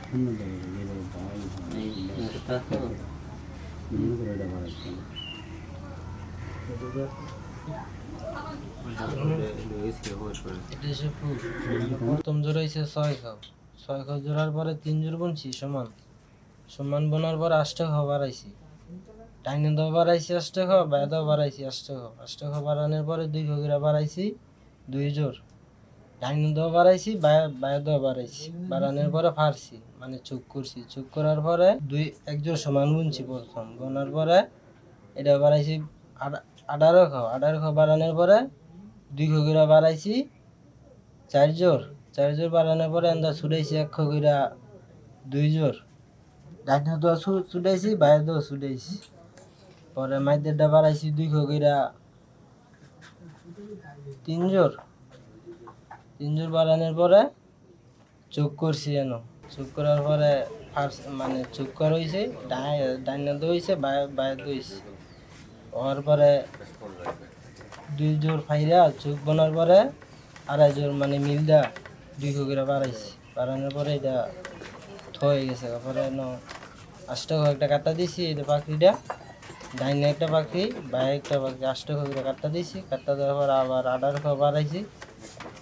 প্রথম জোর হয়েছে 6 খাও, 6 খাও জোড়ার পরে 3 জোর বুনছি সমান সমান বোনার পর 8 খাও বাড়াইছি, টাইনে দাও বাড়াইছি 8 খাও, বাইরে দাও বাড়াইছি 8 খাও বাড়ানোর পরে 2 খাও করে বাড়াইছি 2 জোর, ডাইনে দাও বাড়াইছি বাইরে দাও বাড়াইছি, বাড়ানোর পরে ফাড়ছি মানে চুক করছি, চুক করার পরে 1 জোর সমান বুনছি প্রথম, বোনার পরে এটা বাড়াইছি 18 খাও, 18 খাও বাড়ানোর পরে 2 খাও করে বাড়াইছি 4 জোর, 4 জোর বাড়ানোর পরে আমরা ছুটাইছি 1 খাও করে 2 জোর, ডাইনে দাও ছুটাইছি বাইরে দাও ছুটাইছি, পরে মাইদেরটা বাড়াইছি 2 খাও করে 3 জোর, 3 জোর বাড়ানোর পরে চুক করছি চুক করার পরে ফার্স্ট মানে চুক করা হয়েছে, ডাইনে দইছে বাইরে দইছে, হওয়ার পরে 2 জোর ফাইরা চুক বোনার পরে 2.5 জোর মানে মিলদা 2 খাও করে বাড়াইছি, বাড়ানোর পরে এটা হয়ে গেছে, তারপরে 8 খাও একটা কাটা দিছি, এটা পাখিটা ডাইনে একটা পাখি বাইরে একটা পাখি 8 খাও করে কাটা দিছি, কাটা দেওয়ার পর আবার 18 খাও বাড়াইছি,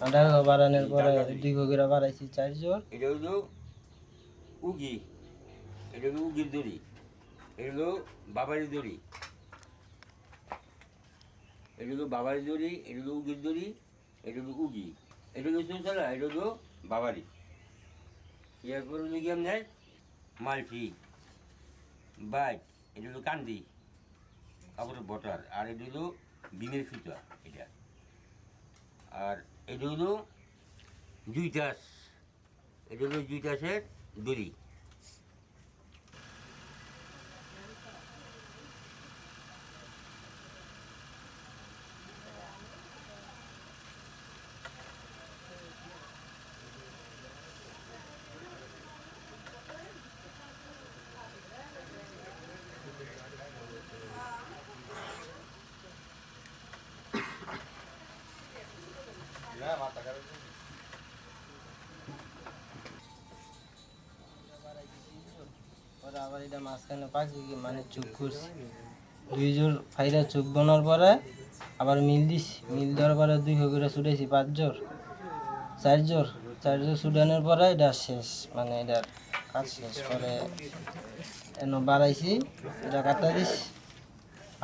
18 খাও বাড়ানোর পরে 2 খাও করে বাড়াইছি 4 জোর। এটা হলো উগি, এটা হলো উগির দড়ি, এটা হলো বাবারি দড়ি, এটা হলো বাবারি দড়ি, এটা হলো উগির দড়ি, এটা হলো উগি, এটা হলো চৌচালা, এটা হলো বাবারি। এরপর হলো কি আপনার মালফি বাইক, এটা হলো কান্দি কাপড়ের বটার, আর এটা হলো ডিমের সুতা এটা, আর এটা হলো জুইটাস, এটা হলো জুইটাসের দড়ি। পরে আবার এটা মাঝখানে পাখি মানে চুক করছি, 2 জোর ফাইরা চুক বোনার পরে আবার মিল দিছি, মিল দেওয়ার পরে 2 খাও করে ছুটাইছি 5 জোর, 4 জোর, 4 জোর ছুটানোর পরে এটা শেষ মানে এটার কাজ শেষ, পরে বাড়াইছি এটা কাটা দিছি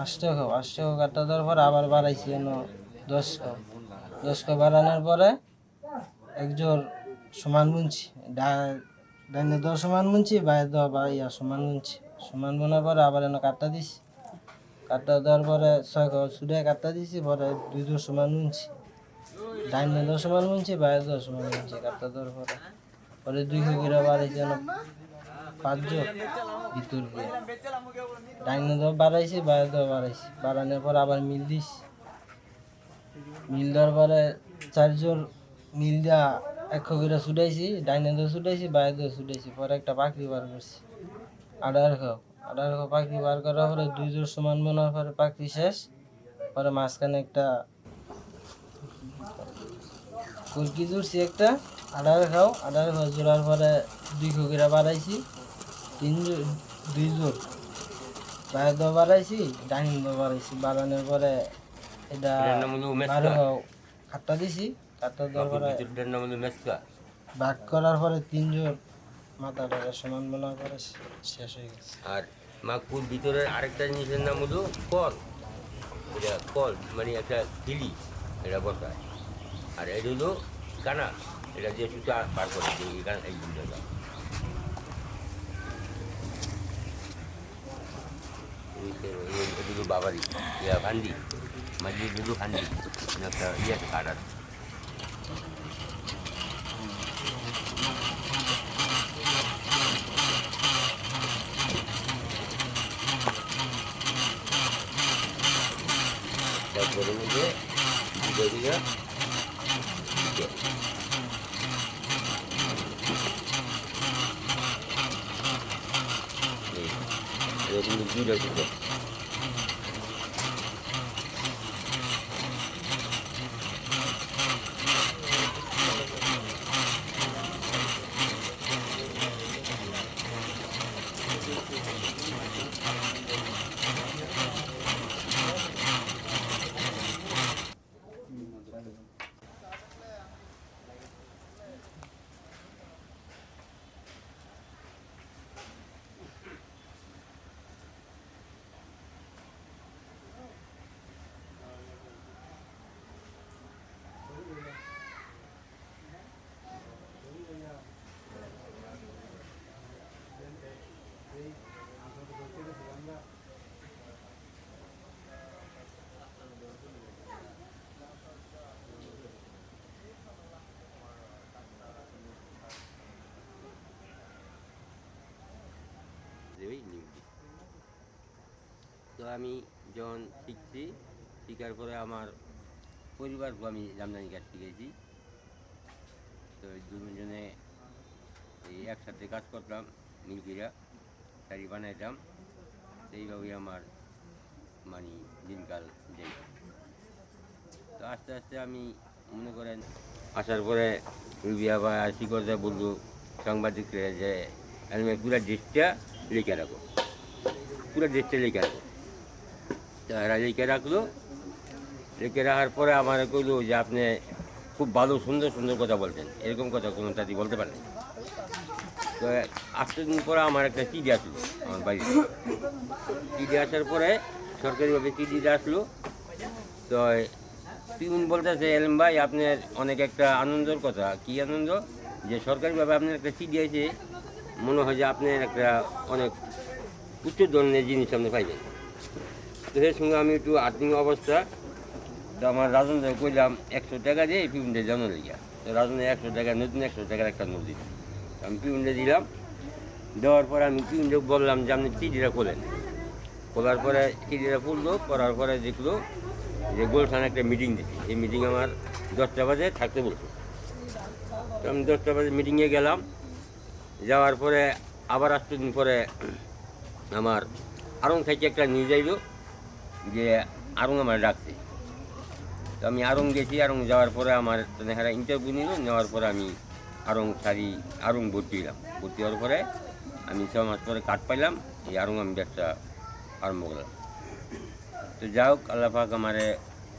8 খাও, 8 খাও কাটা দেওয়ার পরে আবার বাড়াইছি 10 খাও, 10 খাও বাড়ানোর পরে 1 জোর সমান বুনছি, ডাইনে দেওয়া সমান বুনছি, বাইরে দেওয়া সমান বুনছি, সমান বোনার পরে আবার কাটটা দিছি, কাটটা দেওয়ার পরে 6 খাও ছুটে কাটটা দিছি, পরে 2 জোর সমান বুনছি, ডাইনে দেওয়া সমান বুনছি, বাইরে দেওয়া সমান বুনছি, কাটটা দেওয়ার পরে পরে 2 খাও করে বাড়াইছি 5 জোর ভিতর দিয়ে, ডাইনে দেওয়া বাড়াইছি বাইরে দেওয়া বাড়াইছি, বাড়ানোর পর আবার মিল দিছি, মিল দেওয়ার পরে 4 জোর মিল দেওয়া 1 খাও করে ছুটাইছি, ডাইনে দেওয়া ছুটাইছি বাইরে দেওয়া ছুটাইছি, পরে একটা পাখি বার করছি 18 খাও, 18 খাও পাখি বার করার পরে 2 জোর সমান বোনার পরে পাখি শেষ, পরে মাঝখানে একটা কুরকি জুড়ছি একটা 18 খাও, 18 খাও জোড়ার পরে 2 খাও করে বাড়াইছি 2 জোর বাইরে দেওয়া বাড়াইছি, ডাইনে দেওয়া বাড়াইছি, বাড়ানোর পরে এটা 12 খাও খাট্টা দিছি, খাট্টা দেওয়ার পরে ভাগ করার পরে 3 জোর মাথাটা সমান বোনার পরে শেষ হয়ে গেছে। আর মাকুর ভিতরের আরেকটা জিনিসের নাম হলো কল, এটা কল মানে একটা কিলি, এটা বসায়, আর এটা হলো কানা, এটা যে সুতা পার করে এই দুটো এগুলো বাবারি ইয়া ফান্ডি মাঝে দুটো ফান্ডি একটা ইয়ে কাঠ আছে। তারপরে মধ্যে দুটো এরকম দুটো ছিল। ওই নিউজ। তো আমি যখন শিখছি, শেখার পরে আমার পরিবারকে আমি জামদানি কাজ শিখেছি। তো দুজনে এই একসাথে কাজ করতাম, মিলকিরা শাড়ি বানাইতাম। এইভাবেই আমার মানে দিনকাল যাই। তো আস্তে আস্তে আমি মনে করেন আসার পরে রুবিয়া বা আসি করতে বললো সাংবাদিকরা যে আমি পুরো ড্রেসটা লিখে রাখো, পুরো ড্রেসটা লিখে রাখো। তো এরা লিখে রাখলো, লিখে রাখার পরে আমার কইলো যে আপনি খুব ভালো সুন্দর সুন্দর কথা বলতেন, এরকম কথা কোনো তাদের বলতে পারেন। তো 8 দিন পরে আমার একটা চিঠি আসলো আমার বাড়িতে। চিঠি আসার পরে সরকারিভাবে চিঠিটা আসলো। তো পিউন বলতেছে, এলম ভাই আপনার অনেক একটা আনন্দের কথা। কী আনন্দ? যে সরকারিভাবে আপনার একটা চিঠি আছে, মনে হয় যে আপনার একটা অনেক উচ্চ ধরনের জিনিস আপনি পাইবেন। তো এর সঙ্গে আমি একটু আর্থিক অবস্থা, তো আমার রাজনকে কইলাম 100 টাকা দিয়ে পিউনটা জানো লিখা। তো রাজনে 100 টাকা, নতুন 100 টাকার একটা নোট দিল। আমি পিউনটা দিলাম। দেওয়ার পরে আমি পিউনটা বললাম যে আপনি চিঠিটা খোলেন। খোলার পরে চিঠিটা খুললো, করার পরে দেখলো যে গোলখানে একটা মিটিং দিচ্ছি। এই মিটিং আমার 10টা বাজে থাকতে বলতো। তো আমি 10টা বাজে মিটিংয়ে গেলাম। যাওয়ার পরে আবার 8 দিন পরে আমার আরং থেকে একটা নিউজ আইলো যে আরং আমার ডাকছে। তো আমি আরং গেছি। আরং যাওয়ার পরে আমার এখানে ইন্টারভিউ নিল। নেওয়ার পরে আমি আরং ভর্তি হলাম। ভর্তি হওয়ার পরে আমি 6 মাস পরে কার্ড পাইলাম। এই আরং আমি ব্যবসা আরম্ভ করলাম। তো যাই হোক, আল্লাহ পাক আমারে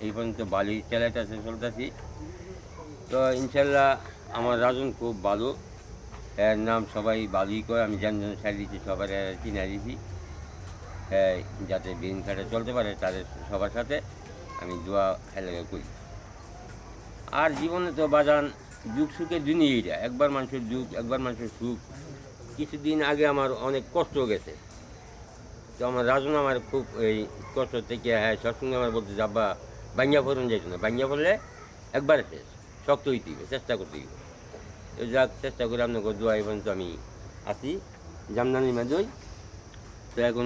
এই পর্যন্ত ভালোই চালাইতেছে, চলতেছি। তো ইনশাল্লাহ আমার রাজন খুব ভালো, এর নাম সবাই ভালোই করে। আমি যেন ছাড়ি দিচ্ছি, সবার চিনা দিয়েছি। হ্যাঁ, যাতে দিন খাটে চলতে পারে তাদের সবার সাথে আমি দোয়া এলাকা করি। আর জীবনে তো বাজান দুঃখ সুখের দিনই এইটা, একবার মানুষের দুঃখ, একবার মানুষের সুখ। কিছুদিন আগে আমার অনেক কষ্ট গেছে। তো আমার রাজন আমার খুব এই কষ্ট থেকে, হ্যাঁ, সবসঙ্গে আমার বলতে যাবা বাঙ্গিয়া ফোরন যাইতো না। বাঙ্গিয়া পড়লে একবারে শেষ, শক্ত হইতে হবে, চেষ্টা করতে হবে। তো যাক, চেষ্টা করে আপনাকে দোয়া এই পর্যন্ত আমি আসি জামদানির মাঝেই। তো এখন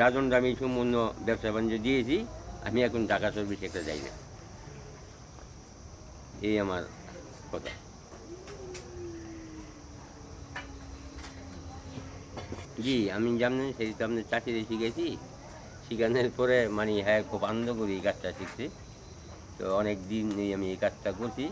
রাজনটা আমি সম্পূর্ণ ব্যবসা বাণিজ্য দিয়েছি। আমি এখন ঢাকা সার্ভিস একটা যাই না। এই আমার কথা। জি, আমি জামদানি সেই তো আপনার চাকরি শিখেছি। শিখানোর পরে মানে হ্যাঁ, খুব আনন্দ করি এই কাজটা শিখতে। তো অনেক দিন আমি এই কাজটা করছি।